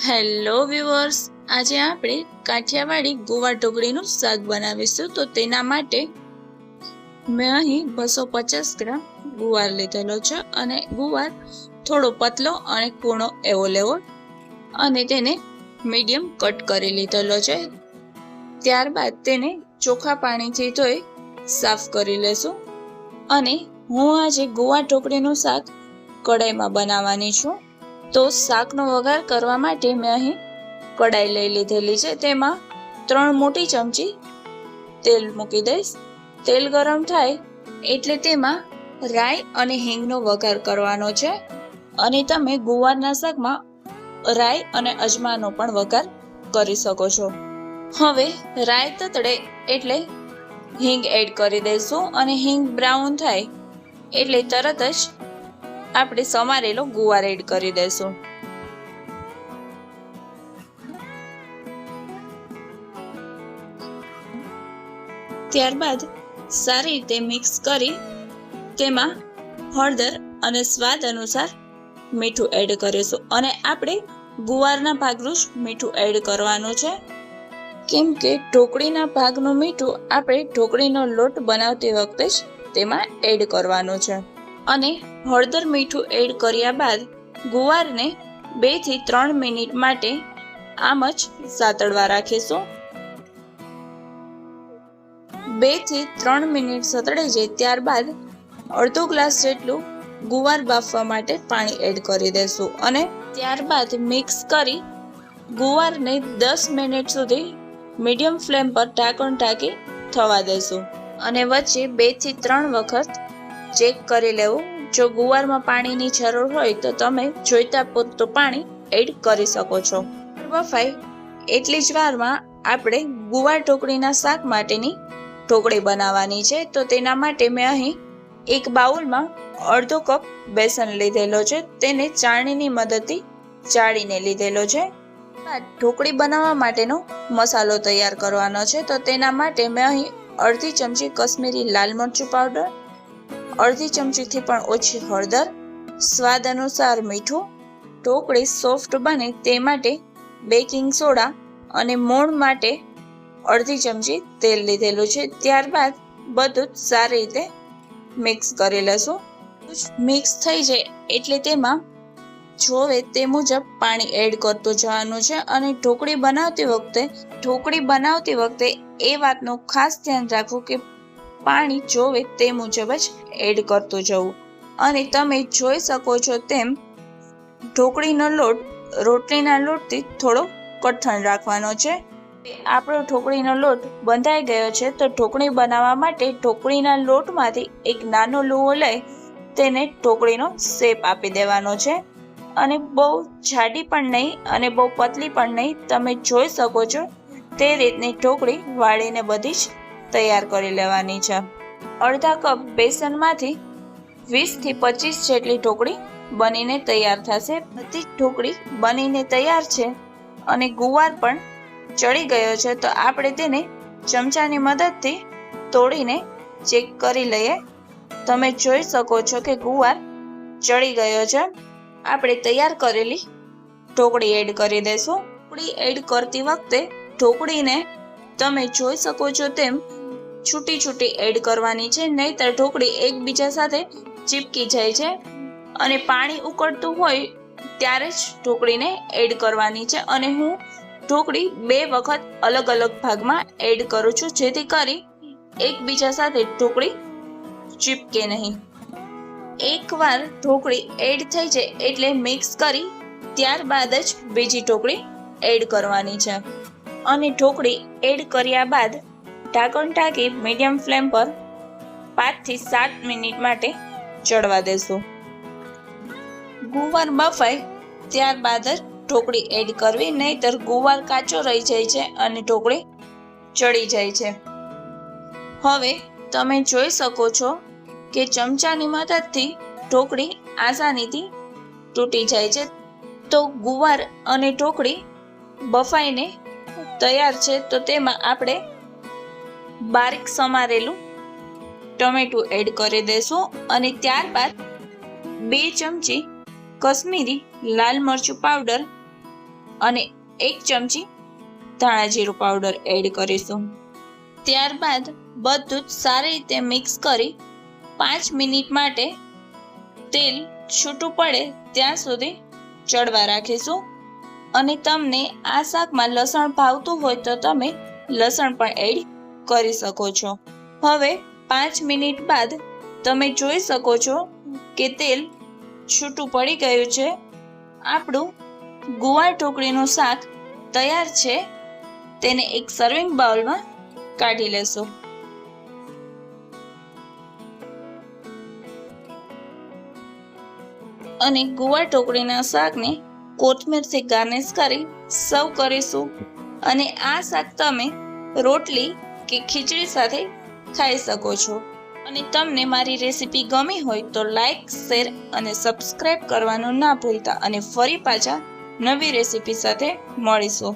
Hello viewers, આજે આપણે કાઠિયાવાડી ગુવાર ઢોકળીનું શાક બનાવીશું. તો તેના માટે મેં અહીં 250 ગ્રામ ગુવાર લીધેલો છે અને ગુવાર થોડો પતલો અને કૂણો એવો લેવો અને તેને મીડિયમ કટ કરી લીધેલો છે. ત્યારબાદ તેને ચોખ્ખા પાણીથી ધોઈ સાફ કરી લેશું. અને હું આજે ગુવાર ઢોકળીનું શાક કઢાઈમાં બનાવવાની છું. તો શાકનો વઘાર કરવા માટે મેં અહીં કઢાઈ લઈ લીધેલી છે. તેમાં 3 મોટી ચમચી તેલ મૂકી દઈશ. તેલ ગરમ થાય એટલે તેમાં રાઈ અને હિંગનો વઘાર કરવાનો છે. અને તમે ગુવારના શાકમાં રાઈ અને અજમાનો પણ વઘાર કરી શકો છો. હવે રાઈ તતડે એટલે હિંગ એડ કરી દઈશું અને હિંગ બ્રાઉન થાય એટલે તરત જ આપણે સમારેલો ગુવાર એડ કરી દઈશું. ત્યારબાદ સારી રીતે મિક્સ કરી તેમાં હળદર અને સ્વાદ અનુસાર મીઠું એડ કરીશું. અને આપણે ગુવારના ભાગનું જ મીઠું એડ કરવાનું છે, કેમ કે ઢોકળીના ભાગનું મીઠું આપણે ઢોકળીનો લોટ બનાવતી વખતે જ તેમાં એડ કરવાનું છે. અને હળદર મીઠું એડ કર્યા બાદ ગુવારને 2 થી 3 મિનિટ માટે આમ જ સાતળવા રાખીશું. 2 થી 3 મિનિટ સતળાઈ જાય ત્યારબાદ અડધો ગ્લાસ જેટલું ગુવાર બાફવા માટે પાણી એડ કરી દેશું અને ત્યારબાદ મિક્સ કરી ગુવારને 10 મિનિટ સુધી મીડિયમ ફ્લેમ પર ઢાંકણ ઢાંકી થવા દેશું. અને વચ્ચે 2 થી 3 વખત ચેક કરી લેવું. જો ગુવારમાં પાણીની જરૂર હોય તો તમે જોઈતા પૂરતું પાણી એડ કરી શકો છો. બફાય એટલી જ વારમાં આપણે ગુવાર ઢોકળીના શાક માટેની ઢોકળી બનાવવાની છે. તો તેના માટે મેં અહીં એક બાઉલમાં અડધો કપ બેસન લીધેલો છે. તેને ચાળણીની મદદથી ચાળીને લીધેલો છે. ઢોકળી બનાવવા માટેનો મસાલો તૈયાર કરવાનો છે. તો તેના માટે મેં અહીં અડધી ચમચી કશ્મીરી લાલ મરચું પાવડર, અડધી ચમચીથી પણ ઓછી હળદર, સ્વાદ અનુસાર મીઠું, ઢોકળી સોફ્ટ બને તે માટે બેકિંગ સોડા અને મોણ માટે અડધી ચમચી તેલ લીધેલું છે. ત્યારબાદ બધું જ સારી રીતે મિક્સ કરી લેશું. મિક્સ થઈ જાય એટલે તેમાં જોવે તે મુજબ પાણી એડ કરતું જવાનું છે. અને ઢોકળી બનાવતી વખતે એ વાતનું ખાસ ધ્યાન રાખવું કે પાણી જોવે તે મુજબ જ એડ કરતું જવું. અને તમે જોઈ શકો છો તેમ ઢોકળીનો લોટ રોટલીના લોટથી થોડો કઠણ રાખવાનો છે. આપણો ઢોકળીનો લોટ બંધાઈ ગયો છે. તો ઢોકળી બનાવવા માટે ઢોકળીના લોટમાંથી એક નાનો લુવો લઈ તેને ઢોકળીનો શેપ આપી દેવાનો છે. અને બહુ જાડી પણ નહીં અને બહુ પતલી પણ નહીં, તમે જોઈ શકો છો તે રીતની ઢોકળી વાળીને બધી જ તૈયાર કરી લેવાની છે. અડધા કપ બેસનમાંથી 20 થી 25 જેટલી ઢોકળી બનીને તૈયાર થશે. બધી જ ઢોકળી બનીને તૈયાર છે અને ગુવાર પણ ચડી ગયો છે. તો આપણે તેને ચમચાની મદદથી તોડીને ચેક કરી લઈએ. તમે જોઈ શકો છો કે ગુવાર ચડી ગયો છે. આપણે તૈયાર કરેલી ઢોકળી એડ કરી દઈશું. ઢોકળી એડ કરતી વખતે ઢોકળીને તમે જોઈ શકો છો તેમ છૂટી છૂટી એડ કરવાની છે, નહીંતર ઢોકળી એકબીજા સાથે ચીપકી જાય છે. અને પાણી ઉકળતું હોય ત્યારે જ ઢોકળીને એડ કરવાની છે. અને હું ઢોકળી 2 વખત અલગ અલગ ભાગમાં એડ કરું છું, જેથી કરી એકબીજા સાથે ઢોકળી ચીપકે નહીં. એકવાર ઢોકળી એડ થઈ જાય એટલે મિક્સ કરી ત્યારબાદ જ બીજી ઢોકળી એડ કરવાની છે. અને ઢોકળી એડ કર્યા બાદ ઢાંકણ ઢાંકી મીડિયમ ફ્લેમ પર 5 થી 7 મિનિટ માટે ચડવા દેશું. ગુવાર બફાય ત્યારબાદ જ ઢોકળી એડ કરવી, નહીંતર ગુવાર કાચો રહી જાય છે અને ઢોકળી ચડી જાય છે. હવે તમે જોઈ શકો છો કે ચમચાની મદદથી ઢોકળી આસાનીથી તૂટી જાય છે. તો ગુવાર અને ઢોકળી બફાઈને તૈયાર છે. તો તેમાં આપણે બારીક સમારેલું ટમેટું એડ કરી દઈશું અને ત્યારબાદ 2 ચમચી કશ્મીરી લાલ મરચું પાવડર અને 1 ચમચી ધાણા જીરું પાવડર એડ કરીશું. ત્યારબાદ બધું જ સારી રીતે મિક્સ કરી 5 મિનિટ માટે તેલ છૂટું પડે ત્યાં સુધી ચડવા રાખીશું. અને તમને આ શાકમાં લસણ ભાવતું હોય તો તમે લસણ પણ એડ કરી શકો છો. હવે 5 મિનિટ બાદ તમે જોઈ શકો છો કે તેલ છૂટું પડી ગયું છે. આપણું ગુવાર ઢોકળીનું શાક તૈયાર છે. તેને એક સર્વિંગ બાઉલમાં કાઢી લેશું. અને ગુવાર ઢોકળીના શાકને કોથમીરથી ગાર્નિશ કરી સર્વ કરીશું. અને આ શાક તમે રોટલી કે ખીચડી સાથે ખાઈ શકો છો. અને તમને મારી રેસીપી ગમી હોય તો લાઈક, શેર અને સબસ્ક્રાઈબ કરવાનું ના ભૂલતા. અને ફરી પાછા નવી રેસીપી સાથે મળીશું.